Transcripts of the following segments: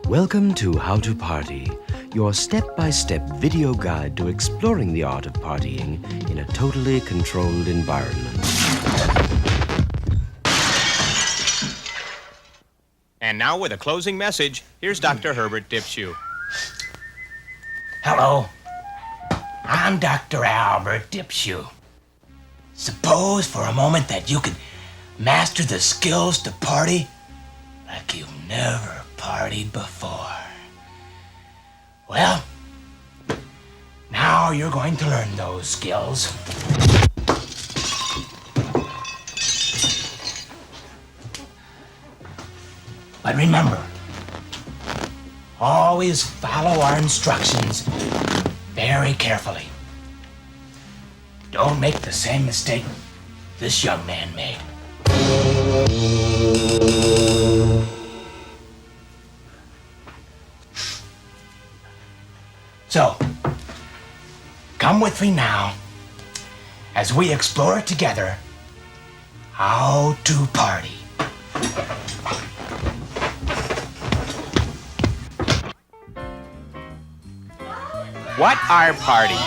Welcome to How to Party, your step-by-step video guide to exploring the art of partying in a totally controlled environment. And now with a closing message, here's Dr. Herbert Dipshew. Hello, I'm Dr. Albert Dipshew. Suppose for a moment that you could master the skills to party like you've never partied before. Well, now you're going to learn those skills. But remember, always follow our instructions very carefully. Don't make the same mistake this young man made. So, come with me now as we explore together how to party. What are parties?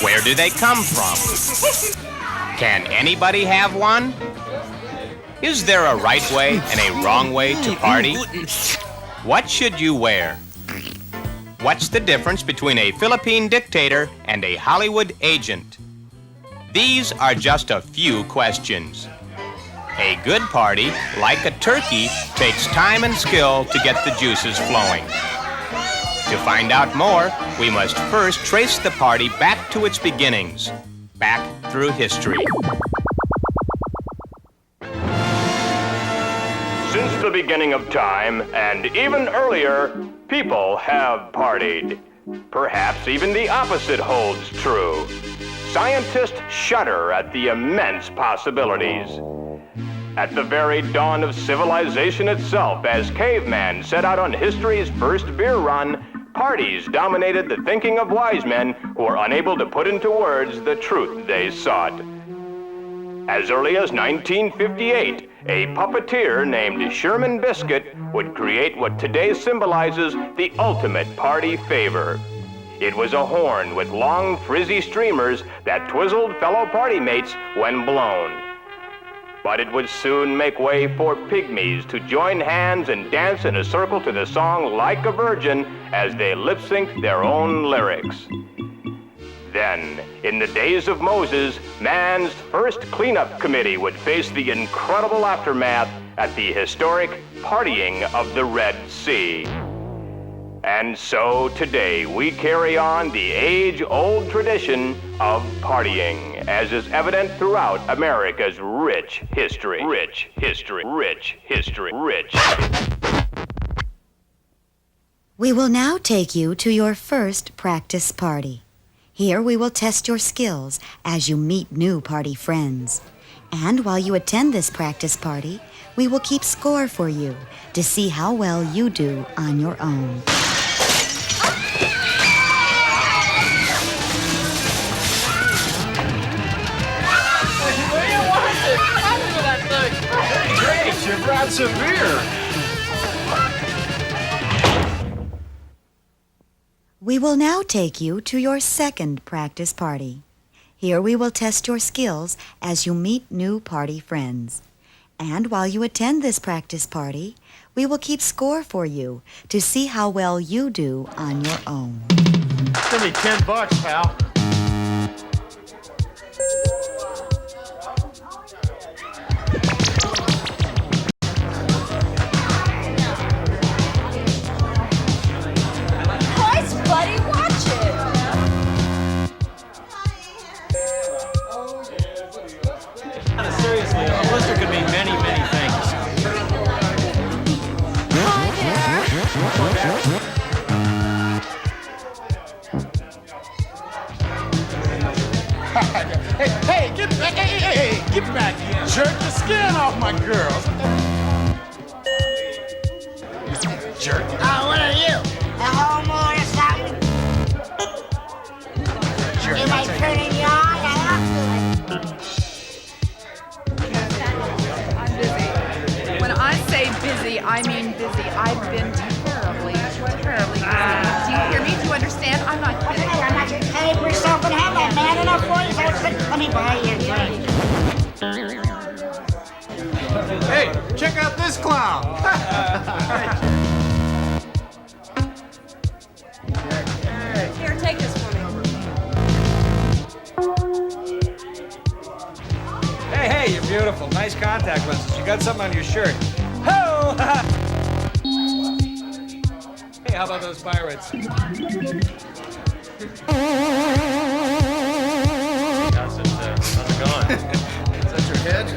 Where do they come from? Can anybody have one? Is there a right way and a wrong way to party? What should you wear? What's the difference between a Philippine dictator and a Hollywood agent? These are just a few questions. A good party, like a turkey, takes time and skill to get the juices flowing. To find out more, we must first trace the party back to its beginnings, back through history. Since the beginning of time, and even earlier, people have partied. Perhaps even the opposite holds true. Scientists shudder at the immense possibilities. At the very dawn of civilization itself, as caveman set out on history's first beer run, parties dominated the thinking of wise men who were unable to put into words the truth they sought. As early as 1958, a puppeteer named Sherman Biscuit would create what today symbolizes the ultimate party favor. It was a horn with long, frizzy streamers that twizzled fellow party mates when blown. But it would soon make way for pygmies to join hands and dance in a circle to the song Like a Virgin as they lip-synced their own lyrics. Then, in the days of Moses, man's first cleanup committee would face the incredible aftermath at the historic partying of the Red Sea. And so today we carry on the age-old tradition of partying, as is evident throughout America's rich history. Rich history. Rich history. Rich. We will now take you to your first practice party. Here we will test your skills as you meet new party friends. And while you attend this practice party, we will keep score for you to see how well you do on your own. Great, you brought some beer. We will now take you to your second practice party. Here we will test your skills as you meet new party friends. And while you attend this practice party, we will keep score for you to see how well you do on your own. It's gonna be $10, pal. Seriously, a blister could mean many, many things. Get back here. Jerk the skin off my girls. Jerk. Oh, what are you? A homo or something? Am I turning you on? I'm busy. When I say busy, I mean busy. I've been terribly busy. Do you hear me? Do you understand? I'm not kidding. Okay, I'm not getting paid for something. Have that man enough for you? Let me buy you a drink. Hey, check out this clown. Here, take this for me. Hey, you're beautiful. Nice contact lenses. You got something on your shirt. Ho! Hey, how about those pirates? How's it going? Is that your head?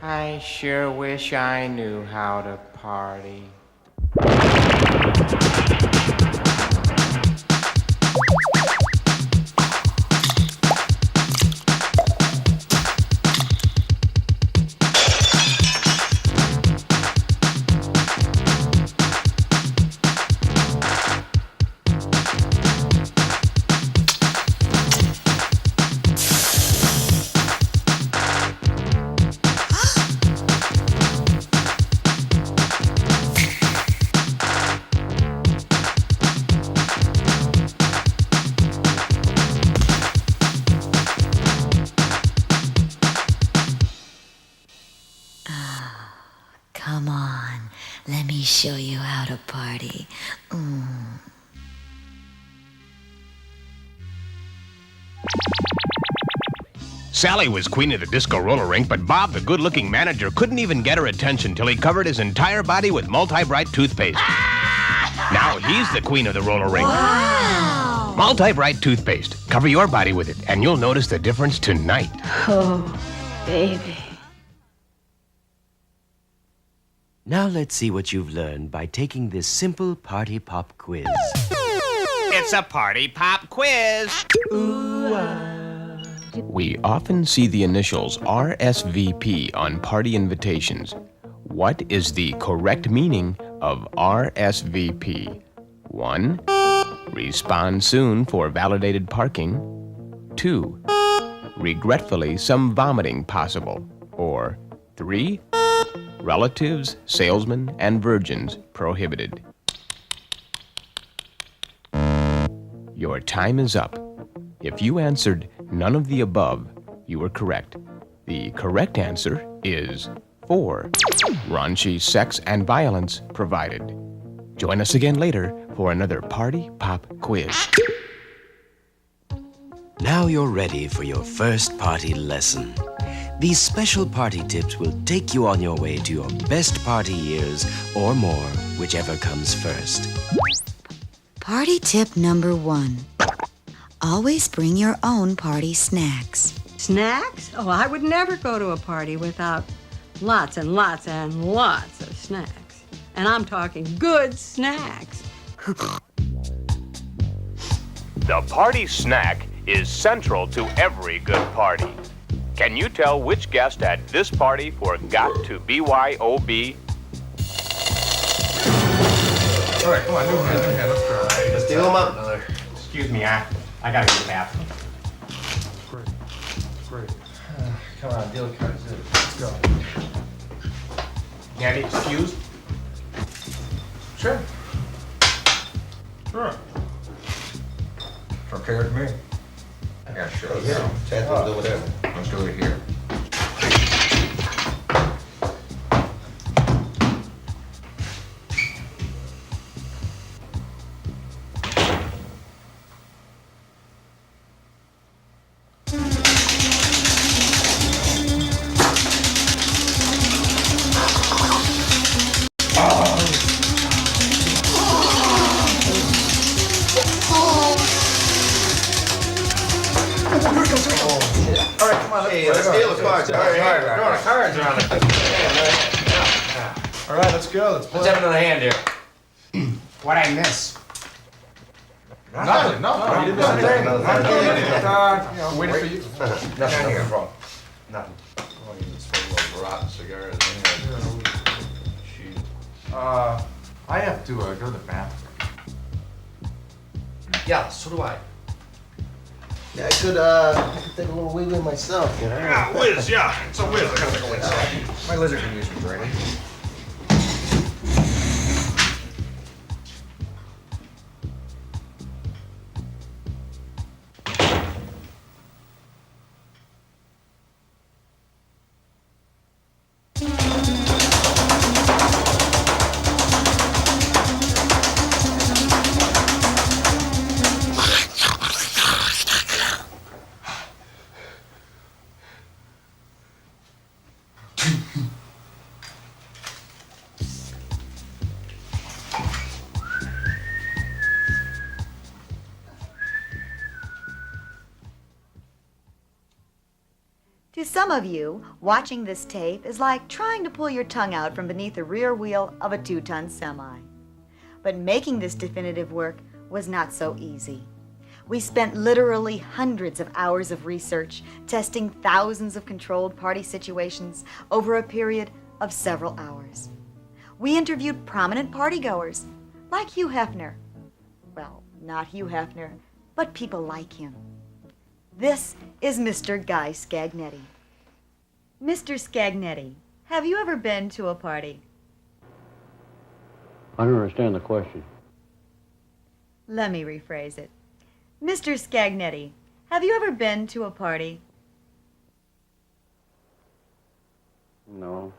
I sure wish I knew how to party. Come on, let me show you how to party. Sally was queen of the disco roller rink, but Bob, the good-looking manager, couldn't even get her attention till he covered his entire body with multi-bright toothpaste. Now he's the queen of the roller rink. Wow! Multi-bright toothpaste. Cover your body with it, and you'll notice the difference tonight. Oh, baby. Now let's see what you've learned by taking this simple party pop quiz. It's a party pop quiz. We often see the initials RSVP on party invitations. What is the correct meaning of RSVP? 1. Respond soon for validated parking. 2. Regretfully, some vomiting possible. Or 3. Relatives, salesmen, and virgins prohibited. Your time is up. If you answered none of the above, you were correct. The correct answer is 4. Raunchy sex and violence provided. Join us again later for another Party Pop Quiz. Now you're ready for your first party lesson. These special party tips will take you on your way to your best party years or more, whichever comes first. Party tip number 1. Always bring your own party snacks. Snacks? Oh, I would never go to a party without lots and lots and lots of snacks. And I'm talking good snacks. The party snack is central to every good party. Can you tell which guest at this party forgot to BYOB? All right, come on, okay, let's try. Let's deal them up. Excuse me, I gotta go to the bathroom. Great. Come on, deal cards. Let's go. Can I get excused? Sure. Sure. It's okay with me. Yeah, sure. Yeah. Chat, do whatever. Let's do it here. Charlie. All right, let's go. Let's play. Let's have another hand here. What'd I miss? Nothing. No. You didn't miss anything. Waiting for you. Nothing here, bro. Nothing. Oh, you just smoke those rotten cigars. I have to go to the bathroom. Yeah, so do I. Yeah, I could take a little wee wee myself, you know? Yeah, whiz, yeah. It's a whiz. I gotta take a whiz. My lizard can use me, Brady. To some of you, watching this tape is like trying to pull your tongue out from beneath the rear wheel of a 2-ton semi. But making this definitive work was not so easy. We spent literally hundreds of hours of research, testing thousands of controlled party situations over a period of several hours. We interviewed prominent partygoers, like Hugh Hefner. Well, not Hugh Hefner, but people like him. This is Mr. Guy Scagnetti. Mr. Scagnetti, have you ever been to a party? I don't understand the question. Let me rephrase it. Mr. Scagnetti, have you ever been to a party? No.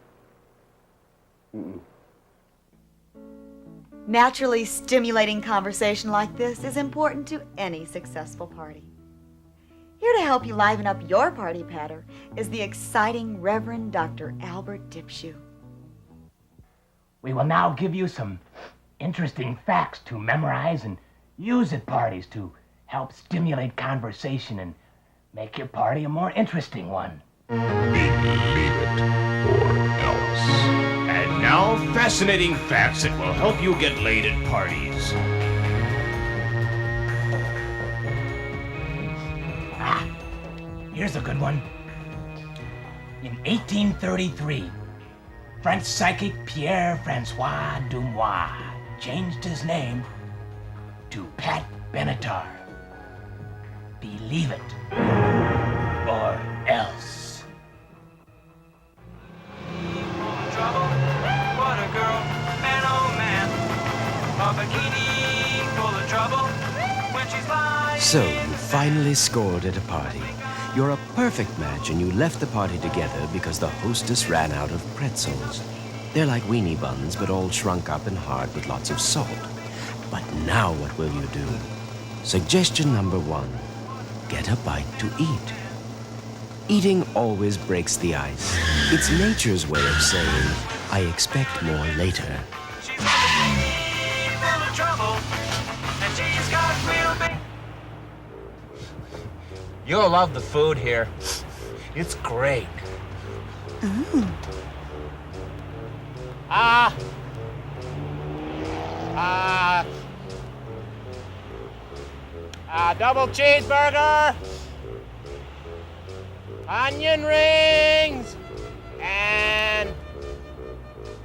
Mm-mm. Naturally, stimulating conversation like this is important to any successful party. Here to help you liven up your party patter is the exciting Reverend Dr. Albert Dipshew. We will now give you some interesting facts to memorize and use at parties to help stimulate conversation and make your party a more interesting one. And now, fascinating facts that will help you get laid at parties. Here's a good one. In 1833, French psychic Pierre-Francois Dumois changed his name to Pat Benatar. Believe it or else. Trouble? What a girl, man oh man. A bikini full of trouble when she's lying. So, you finally scored at a party. You're a perfect match, and you left the party together because the hostess ran out of pretzels. They're like weenie buns, but all shrunk up and hard with lots of salt. But now what will you do? Suggestion number 1. Get a bite to eat. Eating always breaks the ice. It's nature's way of saying, I expect more later. She's a bikini full of trouble and she's got real big. You'll love the food here. It's great. Double cheeseburger, onion rings, and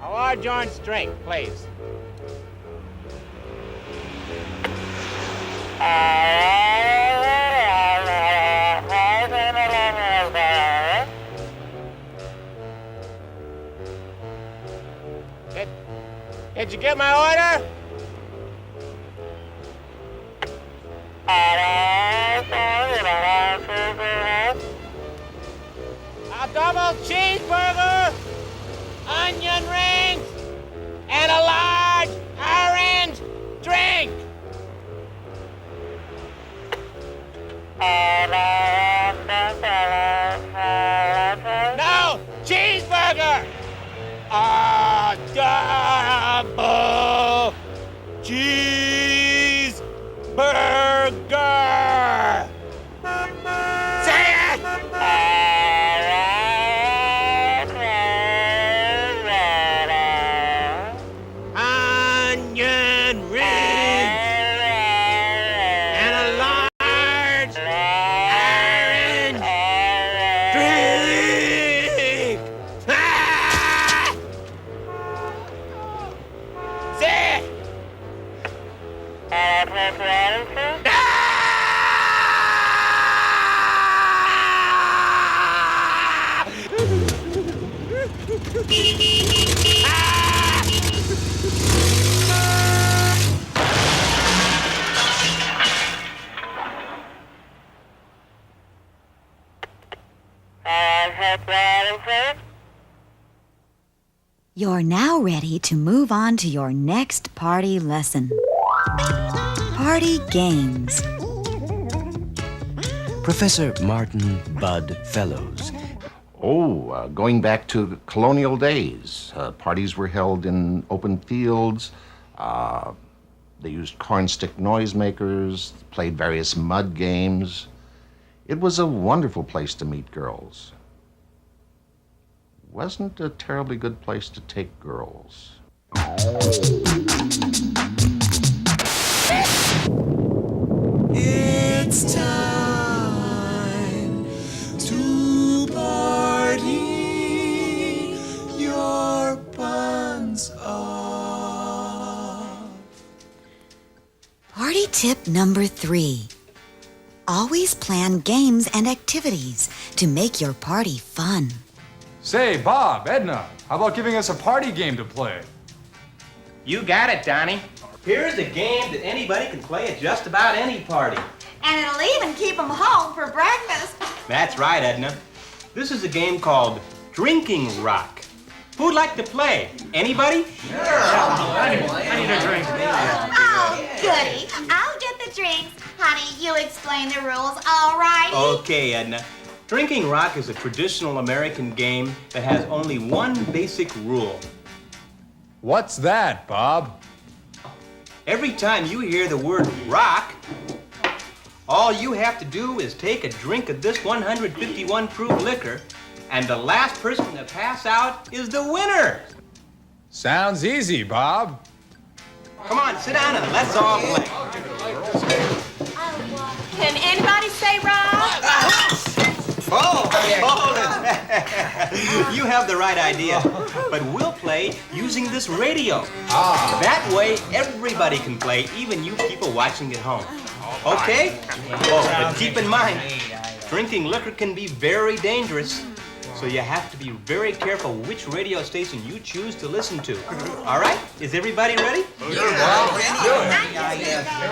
a large orange drink, please. Did you get my order? A double cheeseburger, onion rings, and a large orange drink. No, cheeseburger. A double cheeseburger. Say it. You're now ready to move on to your next party lesson. Party games. Professor Martin Bud Fellows. Oh, going back to colonial days, parties were held in open fields. They used cornstick noisemakers, played various mud games. It was a wonderful place to meet girls. Wasn't a terribly good place to take girls. It's time to party your buns off. Party tip number 3. Always plan games and activities to make your party fun. Say, Bob, Edna, how about giving us a party game to play? You got it, Donnie. Here's a game that anybody can play at just about any party. And it'll even keep them home for breakfast. That's right, Edna. This is a game called Drinking Rock. Who'd like to play? Anybody? I need a drink. Oh, goody. I'll get the drinks. Honey, you explain the rules, all righty? Okay, Edna. Drinking Rock is a traditional American game that has only one basic rule. What's that, Bob? Every time you hear the word rock, all you have to do is take a drink of this 151 proof liquor, and the last person to pass out is the winner. Sounds easy, Bob. Come on, sit down and let's all play. Can anybody say rock? You have the right idea, but we'll play using this radio. That way, everybody can play, even you people watching at home. Okay? Oh, but keep in mind, drinking liquor can be very dangerous, so you have to be very careful which radio station you choose to listen to. All right? Is everybody ready? Here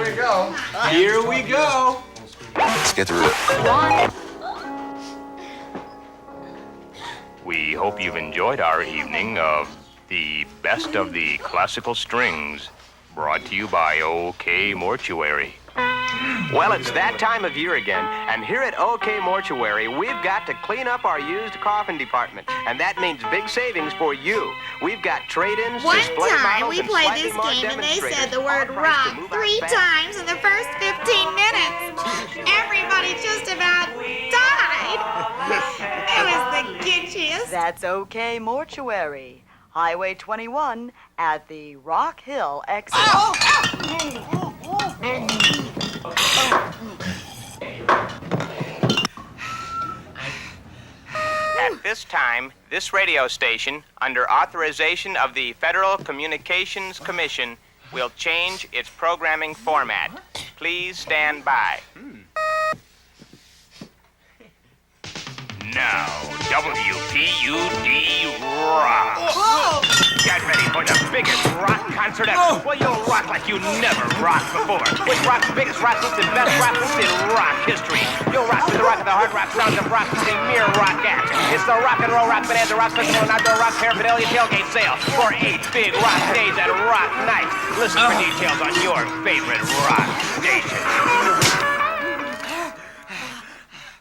we go. Here we go. Let's get through it. We hope you've enjoyed our evening of the best of the classical strings, brought to you by OK Mortuary. Well, it's that time of year again, and here at OK Mortuary, we've got to clean up our used coffin department, and that means big savings for you. We've got trade-ins, One display time models, we and played slightly this more game and they said demonstrators, the word all priced to rock move out 3 fast. times in the first 15 minutes. Everybody just about died. It was the gitchiest. That's OK Mortuary. Highway 21 at the Rock Hill exit. At this time, this radio station, under authorization of the Federal Communications Commission, will change its programming format. Please stand by. Now, WPUD Rock. Get ready for the biggest rock concert ever. Well, you'll rock like you never rocked before. With rock's biggest rock hits and best rock hits in rock history. You'll rock to the rock of the hard rock sounds of rock with a mere rock act. It's the Rock and Roll Rock Bonanza Rock Festival and Outdoor Rock Paraphernalia Tailgate Sale for 8 big rock days and rock nights. Listen for details on your favorite rock station.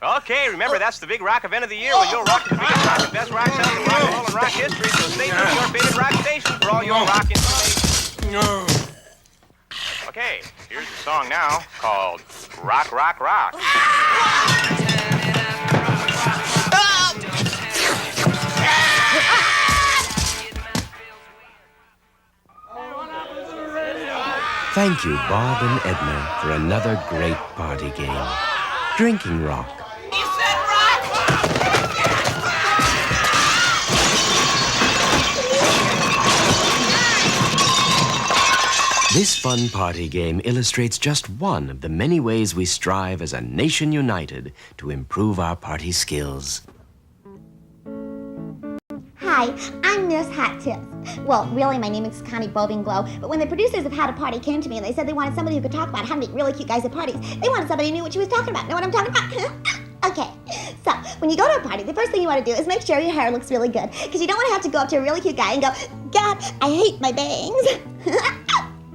Okay, remember, that's the big rock event of the year when you'll rock the biggest rock and best rock sounds of rock and roll and rock history, so stay tuned to your favorite rock station for all your rock information. Okay, here's the song now called Rock, Rock, Rock. Thank you, Bob and Edna, for another great party game. Drinking Rock. This fun party game illustrates just one of the many ways we strive as a nation united to improve our party skills. Hi, I'm Miss Hot Tips. Well, really, my name is Connie Bovinglow, but when the producers of How to Party came to me and they said they wanted somebody who could talk about how to meet really cute guys at parties, they wanted somebody who knew what she was talking about. Know what I'm talking about? Okay, so when you go to a party, the first thing you want to do is make sure your hair looks really good, because you don't want to have to go up to a really cute guy and go, God, I hate my bangs.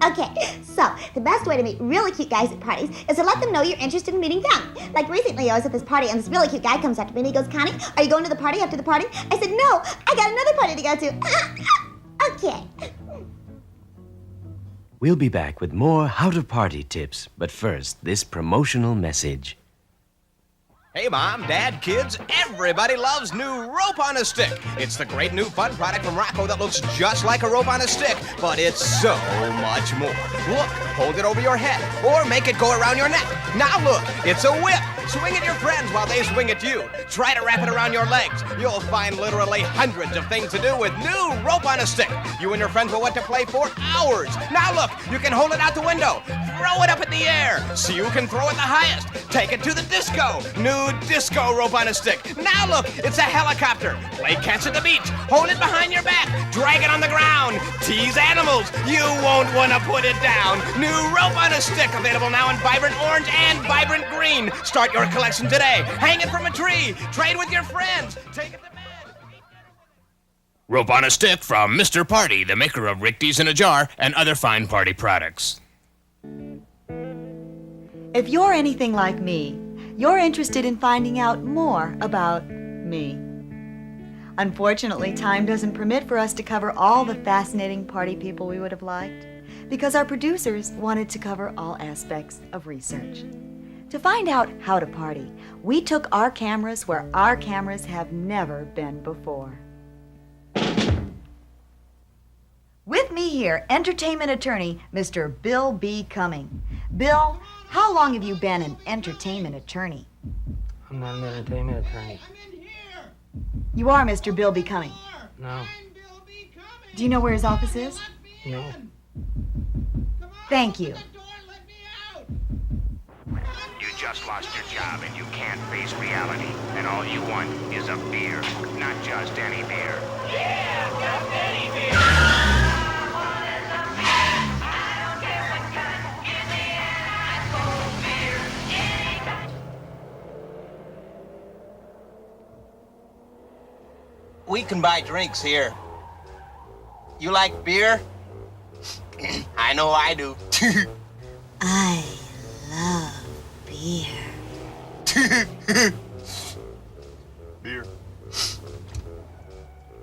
Okay, so the best way to meet really cute guys at parties is to let them know you're interested in meeting them. Like recently I was at this party and this really cute guy comes up to me and he goes, Connie, are you going to the party after the party? I said, no, I got another party to go to. Okay. We'll be back with more How to Party tips, but first, this promotional message. Hey, Mom, Dad, kids, everybody loves new rope on a stick. It's the great new fun product from Rocco that looks just like a rope on a stick, but it's so much more. Look, hold it over your head, or make it go around your neck. Now look, it's a whip. Swing at your friends while they swing at you. Try to wrap it around your legs. You'll find literally hundreds of things to do with new rope on a stick. You and your friends will want to play for hours. Now look, you can hold it out the window. Throw it up in the air so you can throw it the highest. Take it to the disco. New disco rope on a stick. Now look, it's a helicopter. Play catch at the beach. Hold it behind your back. Drag it on the ground. Tease animals. You won't want to put it down. New rope on a stick available now in vibrant orange and vibrant green. Start your collection today. Hang it from a tree. Trade with your friends. Take it to bed. Rope on a stick from Mr. Party, the maker of Richties in a Jar and other fine party products. If you're anything like me, you're interested in finding out more about me. Unfortunately, time doesn't permit for us to cover all the fascinating party people we would have liked, because our producers wanted to cover all aspects of research. To find out how to party, we took our cameras where our cameras have never been before. With me here, entertainment attorney, Mr. Bill B. Cumming. Bill, how long have you been an entertainment attorney? I'm not an entertainment attorney. You are Mr. Bill B. Cumming. No. Do you know where his office is? No. Thank you. You just lost your job and you can't face reality. And all you want is a beer. Not just any beer. Yeah, just any beer. We can buy drinks here. You like beer? I know I do. I love beer. Beer.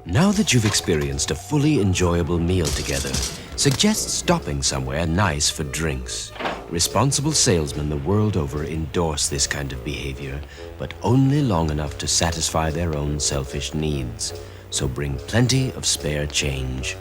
Now that you've experienced a fully enjoyable meal together, suggest stopping somewhere nice for drinks. Responsible salesmen the world over endorse this kind of behavior, but only long enough to satisfy their own selfish needs. So bring plenty of spare change.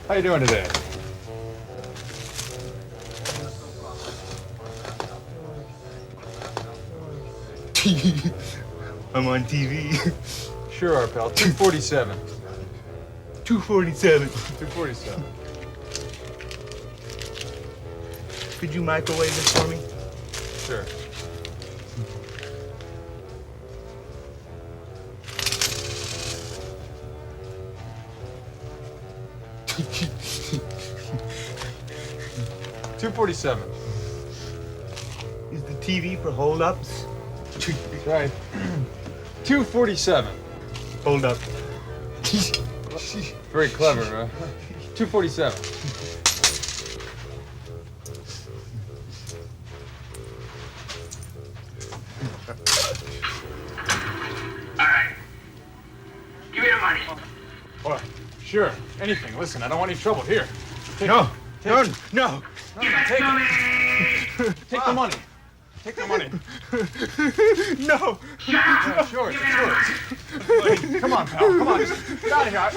How you doing today? I'm on TV. Sure are, pal. 247. 247. 247. Could you microwave this for me? Sure. $247. Is the TV for hold-ups? Right. $247. Hold up. Very clever, huh? $247. All right. Give me the money. What? Sure. Anything. Listen, I don't want any trouble. Here. Take No. Take No. it. No. No, take it. Take the money. Take the money. No. Yeah, sure. Come on, pal. Come on. Get out of here.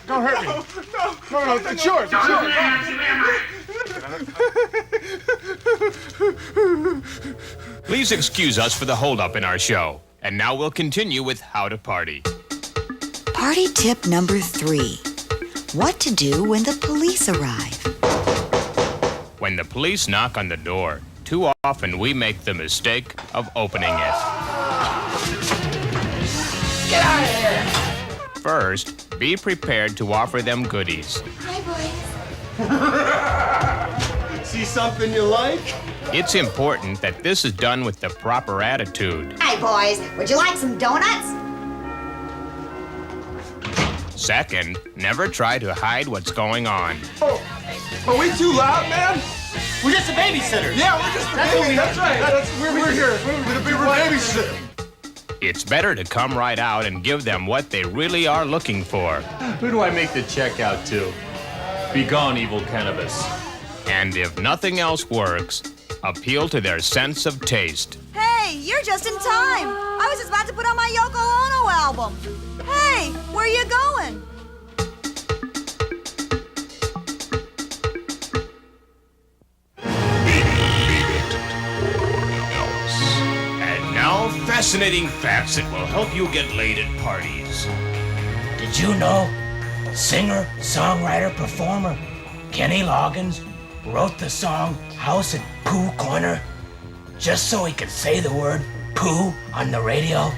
Don't hurt me. No. It's yours. It's yours. Please excuse us for the holdup in our show. And now we'll continue with How to Party. Party tip number 3. What to do when the police arrive. When the police knock on the door, too often we make the mistake of opening it. Get out of here! First, be prepared to offer them goodies. Hi, boys. See something you like? It's important that this is done with the proper attitude. Hi, boys. Would you like some donuts? Second, never try to hide what's going on. Oh, are we too loud, man? We're just a babysitter. Yeah, we're just a babysitter. That's right. We're here. We're babysitter. It's better to come right out and give them what they really are looking for. Who do I make the check out to? Be gone, evil cannabis. And if nothing else works, appeal to their sense of taste. Hey, you're just in time. I was just about to put on my Yoko Ono album. Hey, where are you going? And now, fascinating facts that will help you get laid at parties. Did you know singer, songwriter, performer Kenny Loggins wrote the song House at Pooh Corner just so he could say the word poo on the radio?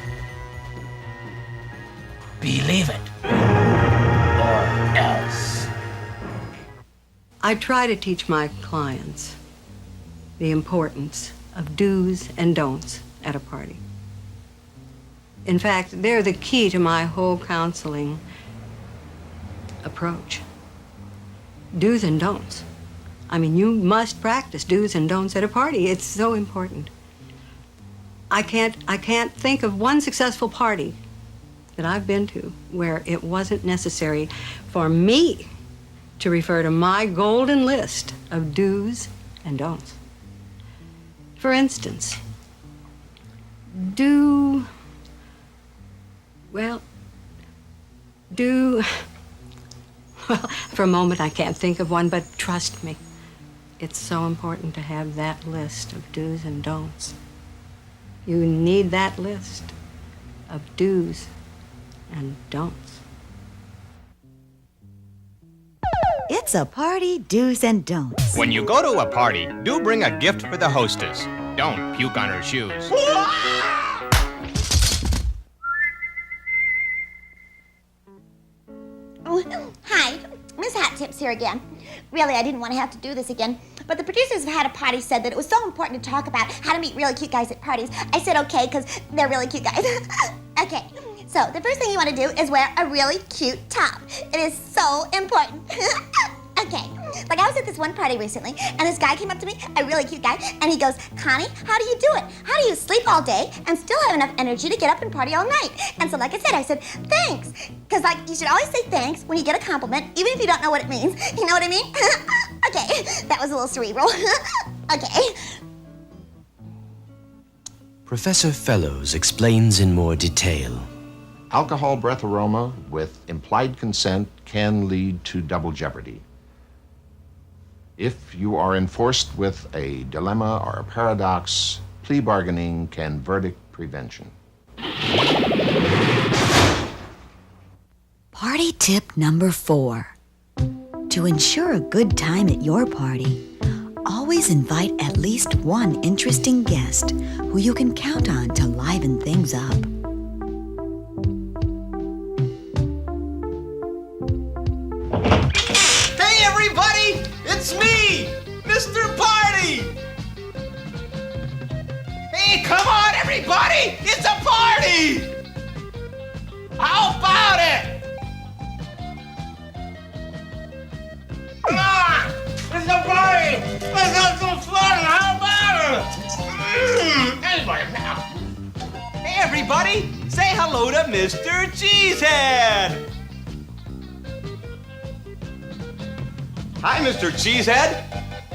Believe it. Or else. I try to teach my clients the importance of do's and don'ts at a party. In fact, they're the key to my whole counseling approach. Do's and don'ts. I mean, you must practice do's and don'ts at a party. It's so important. I can't think of one successful party that I've been to where it wasn't necessary for me to refer to my golden list of do's and don'ts. For instance, for a moment I can't think of one, but trust me, it's so important to have that list of do's and don'ts. You need that list of do's and don'ts. It's a party, do's and don'ts. When you go to a party, do bring a gift for the hostess. Don't puke on her shoes. Oh, hi, Miss Hat Tips here again. Really, I didn't want to have to do this again, but the producers of How to Party said that it was so important to talk about how to meet really cute guys at parties. I said okay, because they're really cute guys. Okay, so the first thing you want to do is wear a really cute top. It is so important. Okay, like I was at this one party recently, and this guy came up to me, a really cute guy, and he goes, Connie, how do you do it? How do you sleep all day and still have enough energy to get up and party all night? And so like I said, thanks. Because like, you should always say thanks when you get a compliment, even if you don't know what it means. You know what I mean? Okay, that was a little cerebral. Okay. Professor Fellows explains in more detail. Alcohol breath aroma with implied consent can lead to double jeopardy. If you are enforced with a dilemma or a paradox, plea bargaining can verdict prevention. Party tip number 4. To ensure a good time at your party, always invite at least one interesting guest who you can count on to liven things up. Hey, everybody! It's me, Mr. Party! Hey, come on, everybody! It's a party! How about it? Come on! It's a party! Let's have some fun! How about it? Anybody now? Hey, everybody! Say hello to Mr. Cheesehead! Hi, Mr. Cheesehead!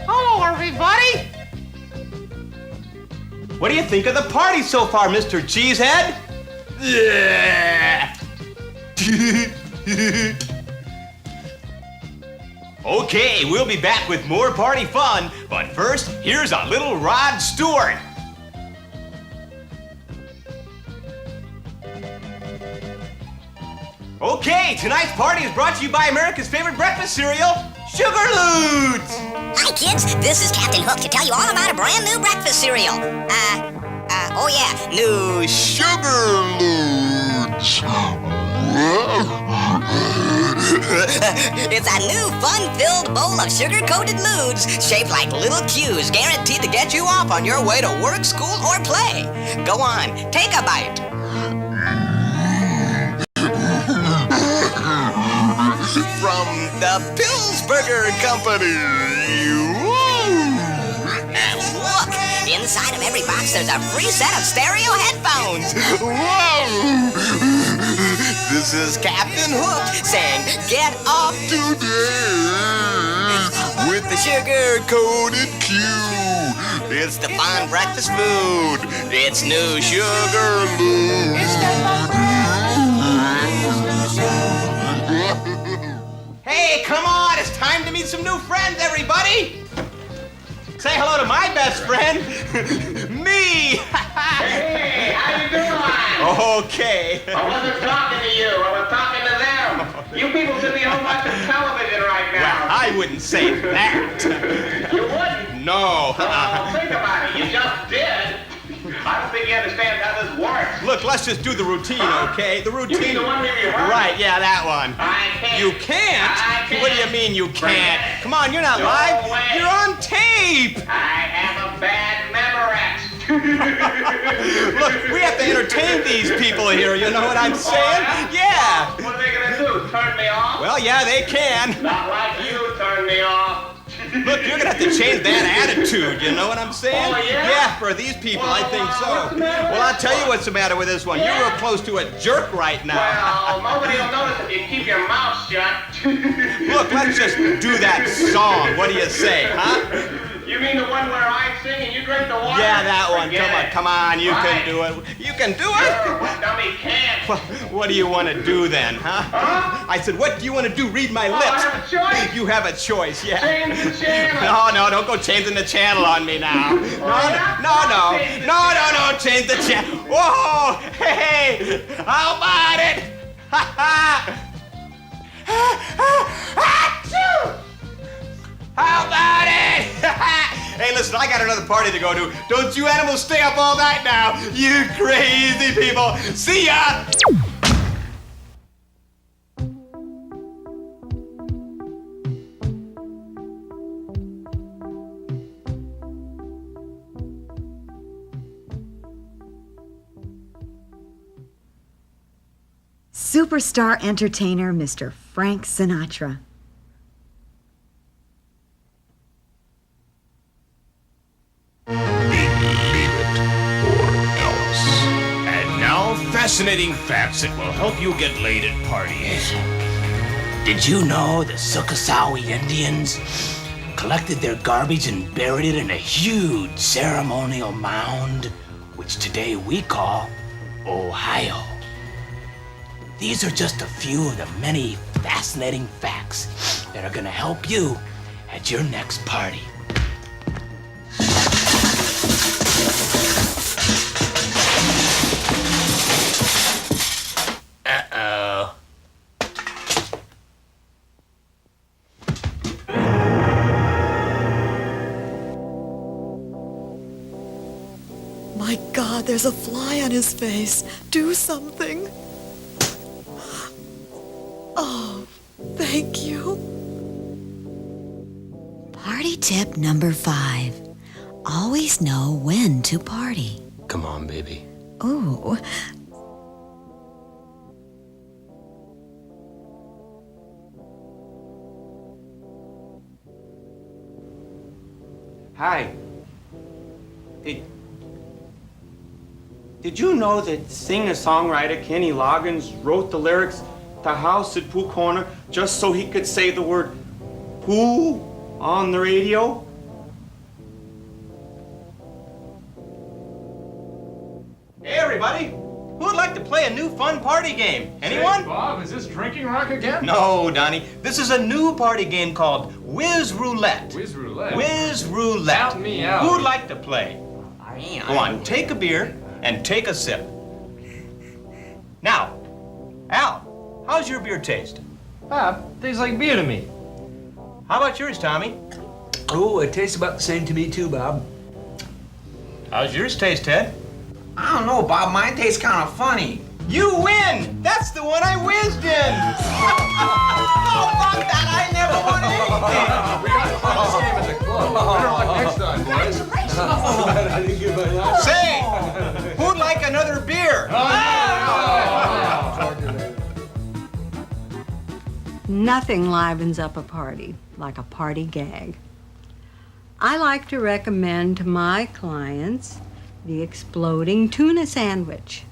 Hello, everybody. What do you think of the party so far, Mr. Cheesehead? Okay, we'll be back with more party fun, but first, here's a little Rod Stewart. Okay, tonight's party is brought to you by America's favorite breakfast cereal, Sugar Loots! Hi, kids. This is Captain Hook to tell you all about a brand new breakfast cereal. Oh yeah, new Sugar Loots. It's a new fun-filled bowl of sugar-coated loods shaped like little cues guaranteed to get you off on your way to work, school, or play. Go on, take a bite. From the Pillsburger Company. And look, inside of every box there's a free set of stereo headphones. Whoa! This is Captain Hook saying, get up today with the sugar-coated Q. It's the fun breakfast food. It's new Sugar Loots. Hey, come on, it's time to meet some new friends, everybody! Say hello to my best friend, me! Hey, how you doing? Okay. I wasn't talking to you, I was talking to them. You people should be home watching television right now. Well, I wouldn't say that. You wouldn't? No. Well, think about it, you just did. I don't think you understand how this works. Look, let's just do the routine, okay? The routine. You mean the one we rehearsed? Right, yeah, that one. I can't. You can't? I can't. What do you mean you can't? Come on, you're not live. way. You're on tape. I have a bad Memorex. Look, we have to entertain these people here, you know what I'm saying? Yeah. What are they gonna do, turn me off? Well, yeah, they can. Not like you turn me off. Look, you're gonna have to change that attitude, you know what I'm saying? Oh, yeah? Yeah, for these people, I think so. What's the matter? Well, I'll tell you what's the matter with this one. Yeah? You're real close to a jerk right now. Well, nobody will notice if you keep your mouth shut. Look, let's just do that song. What do you say, huh? You mean the one where I sing and you drink the water? Yeah, that one. Forget Come on, you All can right. do it. You can do Sure, it? what dummy can't? Well, what do you want to do then, huh? I said, what do you want to do? Read my lips. I have a choice. You have a choice, yeah. Change the channel. No, don't go changing the channel on me now. No, change the channel. Whoa, hey, how about it? Ha ha. How about it? Hey, listen, I got another party to go to. Don't you animals stay up all night now, you crazy people. See ya! Superstar entertainer Mr. Frank Sinatra. And now, fascinating facts that will help you get laid at parties. Did you know the Sukhosawi Indians collected their garbage and buried it in a huge ceremonial mound, which today we call Ohio? These are just a few of the many fascinating facts that are gonna help you at your next party. Uh-oh. My God, there's a fly on his face. Do something. Oh, thank you. Party tip number 5. Always know when to party. Come on, baby. Ooh. Hi. Did you know that singer-songwriter Kenny Loggins wrote the lyrics to House at Pooh Corner just so he could say the word Pooh on the radio? everybody. Who would like to play a new fun party game? Anyone? Say, Bob, is this drinking rock again? No, Donnie. This is a new party game called Whiz Roulette. Whiz Roulette? Whiz Roulette. Help me out. Who would like to play? Go on, take a beer and take a sip. Now, Al, how's your beer taste? Tastes like beer to me. How about yours, Tommy? Oh, it tastes about the same to me too, Bob. How's yours taste, Ted? I don't know, Bob. Mine tastes kind of funny. You win! That's the one I whizzed in! Oh, fuck that! I never won anything! We got this game at the club. Better luck next time, boys. I didn't give my life. Say, who'd like another beer? Nothing livens up a party like a party gag. I like to recommend to my clients the exploding tuna sandwich.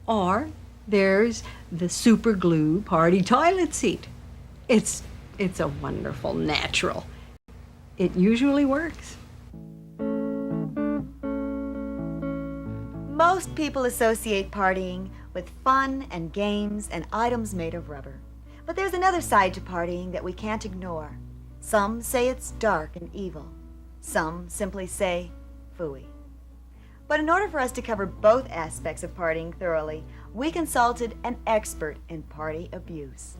Or there's the super glue party toilet seat. It's a wonderful natural. It usually works. Most people associate partying with fun and games and items made of rubber. But there's another side to partying that we can't ignore. Some say it's dark and evil. Some simply say, phooey. But in order for us to cover both aspects of partying thoroughly, we consulted an expert in party abuse.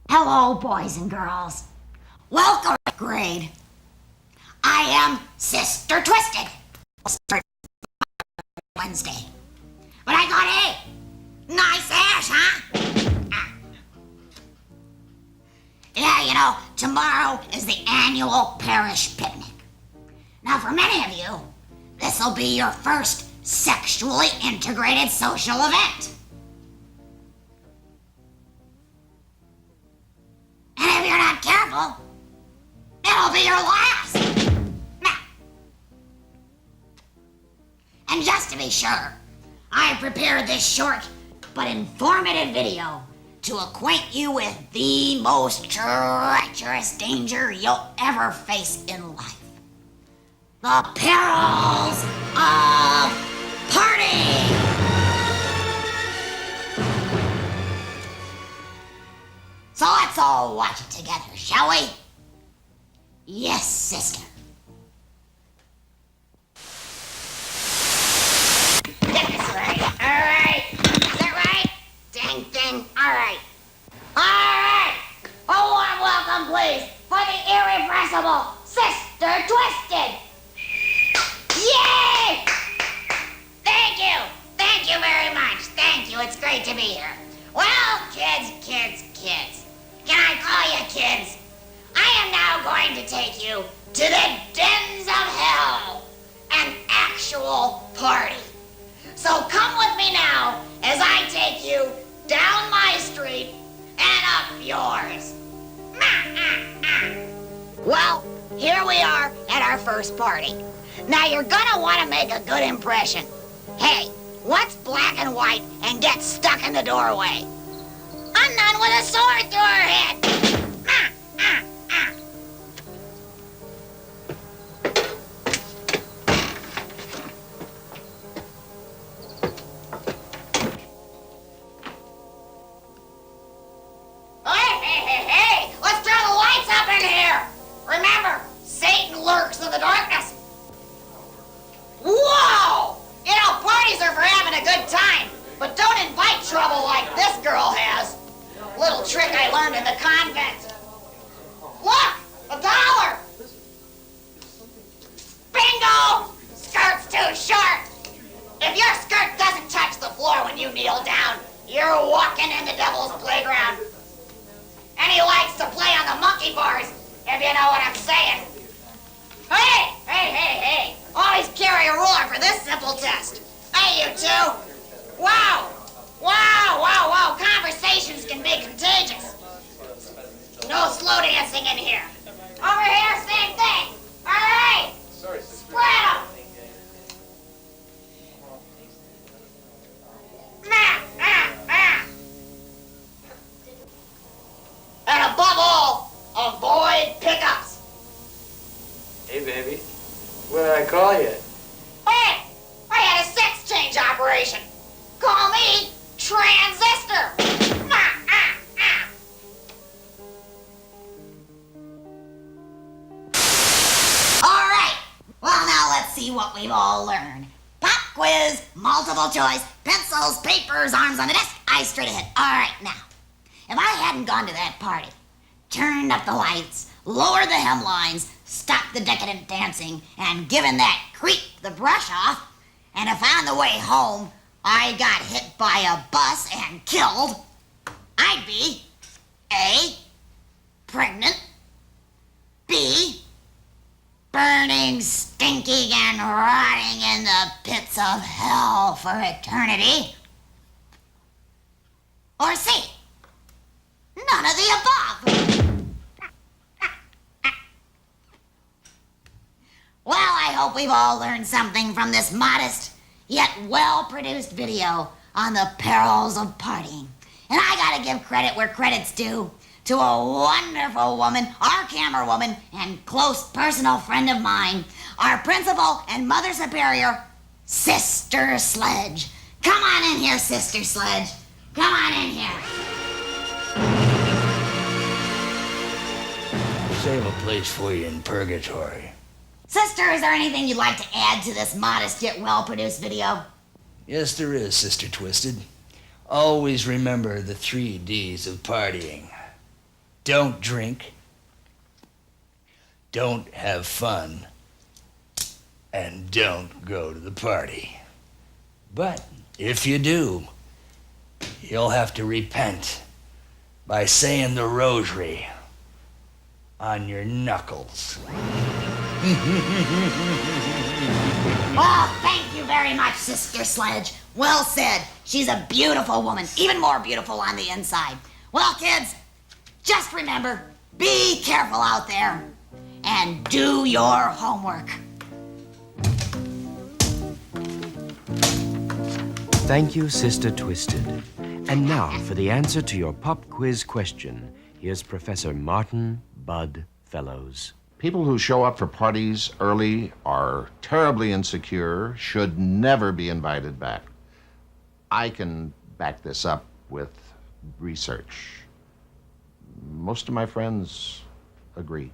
Hello, boys and girls. Welcome to grade. I am Sister Twisted. We'll start Wednesday. But I got A. Nice ass, huh? Yeah, you know, tomorrow is the annual parish picnic. Now, for many of you, this'll be your first sexually integrated social event. And if you're not careful, it'll be your last. Now, and just to be sure, I prepared this short but informative video to acquaint you with the most treacherous danger you'll ever face in life. The perils of partying! So let's all watch it together, shall we? Yes, sister. Get this right. All right. Is that right? Ding, ding. All right. All right. A warm welcome, please, for the irrepressible Sister Twisted. Yay! Thank you. Thank you very much. Thank you. It's great to be here. Well, kids. Can I call you kids? I am now going to take you to the dens of hell, an actual party. So come with me now as I take you down my street and up yours. Well, here we are at our first party. Now you're gonna want to make a good impression. Hey, what's black and white and gets stuck in the doorway? A nun with a sword through her head. Hey, let's turn the lights up in here. Remember, Satan lurks in the darkness. Whoa! You know, parties are for having a good time, but don't invite trouble like this girl has. Little trick I learned in the convent. Look! $1! Bingo! Skirt's too short. If your skirt doesn't touch the floor when you kneel down, you're walking in the devil's playground. And he likes to play on the monkey bars, if you know what I'm saying. Hey! Always carry a ruler for this simple test. Hey, you two. Wow! Conversations can be contagious. No slow dancing in here. Over here, same thing. All right. Spread them. And above all, avoid pickups. Hey, baby. What did I call you? Hey, see what we've all learned. Pop quiz, multiple choice, pencils, papers, arms on the desk, eyes straight ahead. All right, now, if I hadn't gone to that party, turned up the lights, lowered the hemlines, stopped the decadent dancing, and given that creep the brush off, and if on the way home I got hit by a bus and killed, I'd be A, pregnant, B, burning, stinking, and rotting in the pits of hell for eternity, or C, none of the above. Well, I hope we've all learned something from this modest yet well-produced video on the perils of partying. And I gotta give credit where credit's due to a wonderful woman, our camera woman, and close personal friend of mine, our principal and mother superior, Sister Sledge. Come on in here, Sister Sledge. Come on in here. Save a place for you in purgatory. Sister, is there anything you'd like to add to this modest yet well-produced video? Yes, there is, Sister Twisted. Always remember the 3 Ds of partying. Don't drink, don't have fun, and don't go to the party. But if you do, you'll have to repent by saying the rosary on your knuckles. Oh, thank you very much, Sister Sledge. Well said. She's a beautiful woman, even more beautiful on the inside. Well, kids, just remember, be careful out there and do your homework. Thank you, Sister Twisted. And now, for the answer to your pop quiz question, here's Professor Martin Bud Fellows. People who show up for parties early are terribly insecure, should never be invited back. I can back this up with research. Most of my friends agree.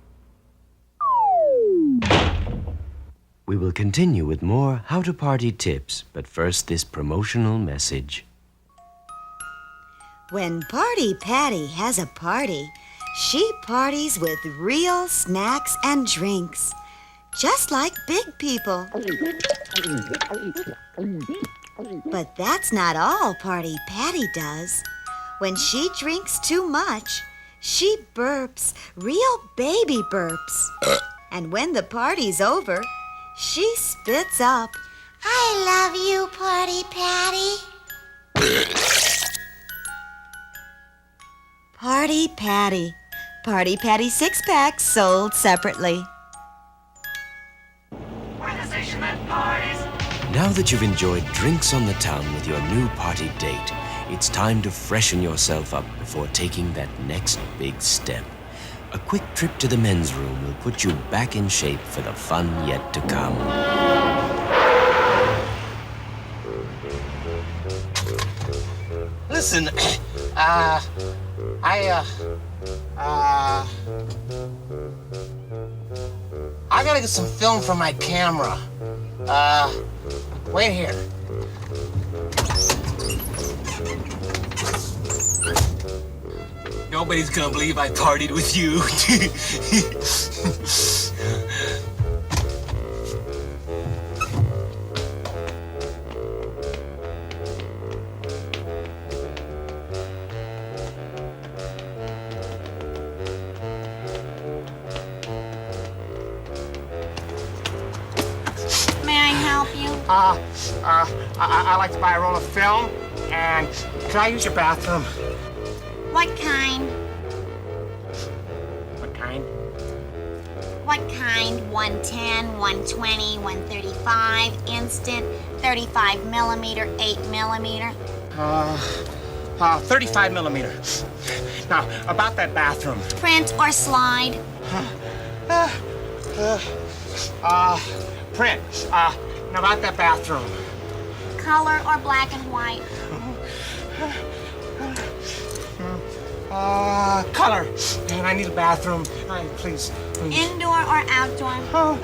We will continue with more How to Party tips, but first this promotional message. When Party Patty has a party, she parties with real snacks and drinks, just like big people. But that's not all Party Patty does. When she drinks too much, she burps, real baby burps. And when the party's over, she spits up, I love you, Party Patty. Party Patty. Party Patty 6-packs sold separately. Now that you've enjoyed drinks on the town with your new party date, it's time to freshen yourself up before taking that next big step. A quick trip to the men's room will put you back in shape for the fun yet to come. Listen, I gotta get some film for my camera. Wait here. Nobody's gonna believe I partied with you. May I help you? I'd like to buy a roll of film, and can I use your bathroom? What kind? What kind? What kind? 110, 120, 135, instant, 35 millimeter, 8 millimeter. 35 millimeter. Now, about that bathroom. Print or slide? Print. Now, about that bathroom. Color or black and white? Color. And I need a bathroom. Please. Indoor or outdoor?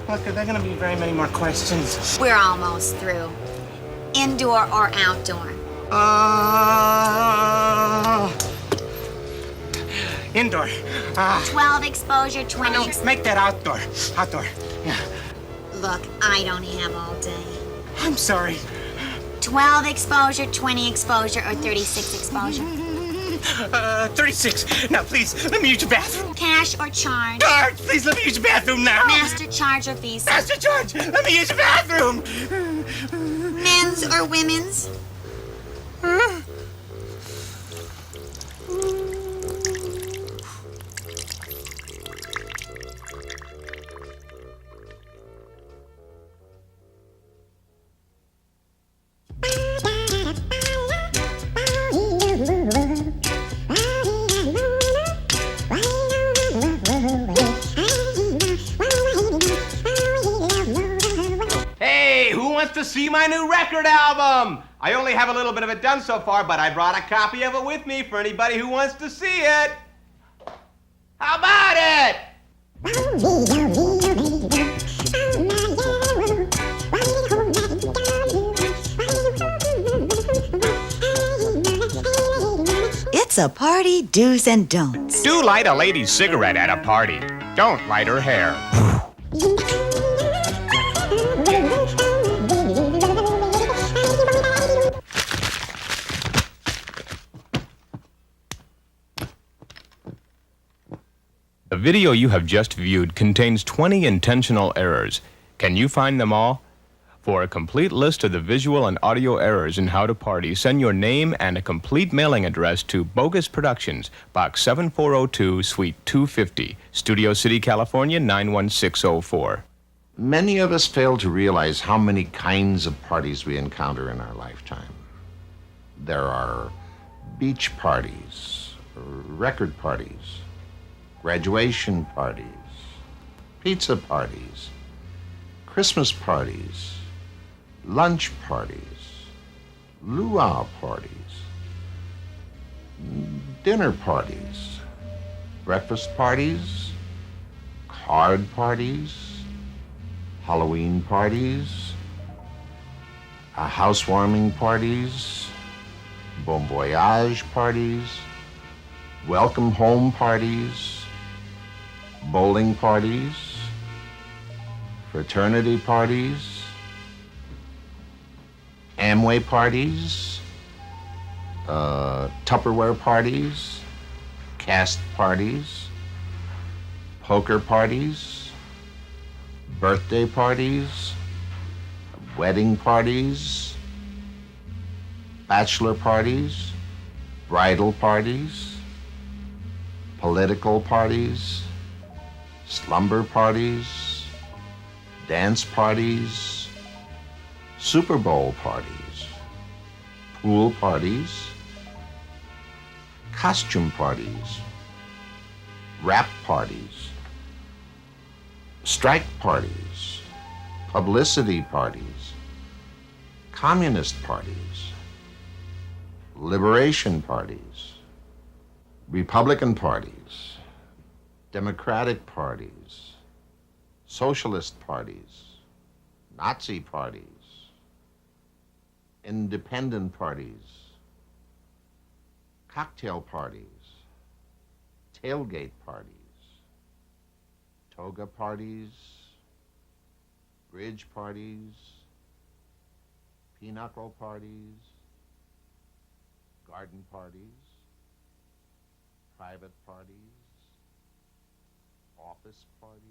Look, are there gonna be very many more questions? We're almost through. Indoor or outdoor? Indoor. 12 exposure, 20 No, make that outdoor. Outdoor. Yeah. Look, I don't have all day. I'm sorry. 12 exposure, 20 exposure, or 36 exposure? 36. Now, please, let me use your bathroom. Cash or charge? Charge! Please, let me use your bathroom now. Master charge or Visa? Master charge! Let me use your bathroom. Men's or women's? Hey, who wants to see my new record album? I only have a little bit of it done so far, but I brought a copy of it with me for anybody who wants to see it. How about it? It's a party do's and don'ts. Do light a lady's cigarette at a party. Don't light her hair. The video you have just viewed contains 20 intentional errors. Can you find them all? For a complete list of the visual and audio errors in How to Party, send your name and a complete mailing address to Bogus Productions, Box 7402, Suite 250, Studio City, California, 91604. Many of us fail to realize how many kinds of parties we encounter in our lifetime. There are beach parties, record parties, graduation parties, pizza parties, Christmas parties, lunch parties, luau parties, dinner parties, breakfast parties, card parties, Halloween parties, housewarming parties, bon voyage parties, welcome home parties, bowling parties, fraternity parties, Amway parties, Tupperware parties, cast parties, poker parties, birthday parties, wedding parties, bachelor parties, bridal parties, political parties, slumber parties, dance parties, Super Bowl parties, pool parties, costume parties, rap parties, strike parties, publicity parties, communist parties, liberation parties, Republican parties, Democratic parties, socialist parties, Nazi parties, independent parties, cocktail parties, tailgate parties, toga parties, bridge parties, pinochle parties, garden parties, private parties, office parties,